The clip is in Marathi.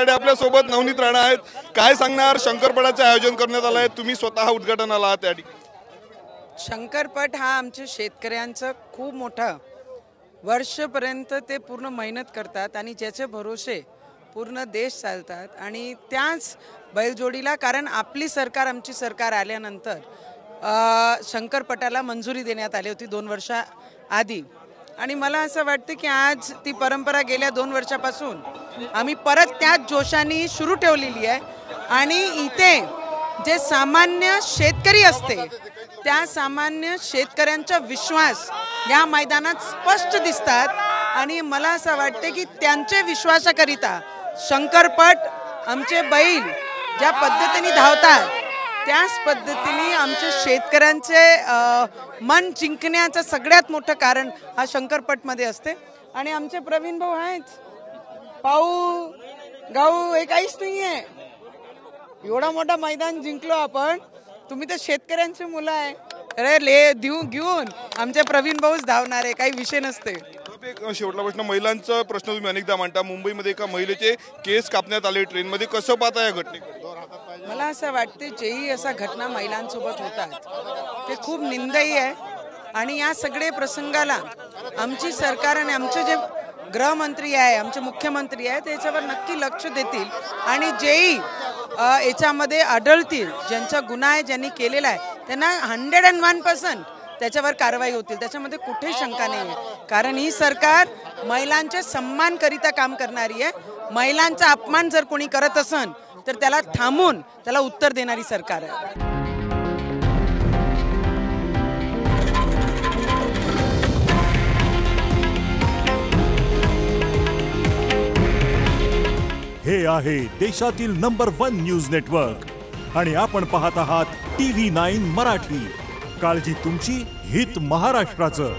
चव्हाणसाठी आपल्या सोबत नवनीत राणा आहेत. काय सांगणार, शंकरपटाचे आयोजन करण्यात आलं आहे, तुम्ही स्वतः उद्घाटनाला आहात त्या ठिकाणी. शंकरपट हा आमच्या शेतकऱ्यांचं खूप मोठं वर्षपर्यंत ते पूर्ण मेहनत करतात आणि ज्याचे भरोसे पूर्ण देश चालतात आणि त्याच बैलजोडीला, कारण आपली सरकार आमची सरकार आल्यानंतर शंकरपटाला मंजुरी देण्यात आली होती 2 वर्षा आधी आणि मला असं वाटतं की आज ती परंपरा गेल्या 2 वर्षापासून आम्ही परत त्याच जोशाने सुरू ठेवलेली आहे आणि इथे जे सामान्य शेतकरी असते त्या सामान्य शेतकऱ्यांचा विश्वास या मैदानात स्पष्ट दिसतात आणि मला असं वाटते की त्यांच्या विश्वासाकरिता शंकरपट आमचे बैल ज्या पद्धतीने धावतात त्याच पद्धतीने आमच्या शेतकऱ्यांचे मन जिंकण्याचं सगळ्यात मोठं कारण हा शंकरपटमध्ये असते आणि आमचे प्रवीण भाऊ आहेत. पाऊ गाऊ हे काहीच नाही आहे, एवढा मोठा मैदान जिंकलो आपण. तुम्ही तर शेतकऱ्यांची मुलं आहे, अरे घेऊन आमचे प्रवीण भाऊच धावणार आहे, काही विषय नसते. शेवटला प्रश्न, महिलांचा प्रश्न तुम्ही अनेकदा मांडता. मुंबईमध्ये एका महिलेचे केस कापण्यात आले ट्रेनमध्ये, कसं पाहता या घटनेकडे? मला असं वाटते जेही अशा घटना महिलांसोबत होतात ते खूप निंदनीय आहे आणि या सगळे प्रसंगाला आमची सरकार आणि आमचे जे गृहमंत्री आहे, आमचे मुख्यमंत्री आहे, त्याच्यावर नक्की लक्ष देतील आणि जेही याच्यामध्ये आढळतील ज्यांचा गुन्हा आहे, ज्यांनी केलेला आहे, त्यांना 101% त्याच्यावर कारवाई होतील, त्याच्यामध्ये कुठेही शंका नाही आहे. कारण ही सरकार महिलांच्या सन्मानकरिता काम करणारी आहे. महिलांचा अपमान जर कोणी करत असेल तर त्याला थांबून त्याला उत्तर देणारी सरकार आहे. हे आहे देशातील नंबर 1 न्यूज नेटवर्क आणि आपण पाहत आहात TV9 मराठी. काळजी तुमची, हित महाराष्ट्राचं.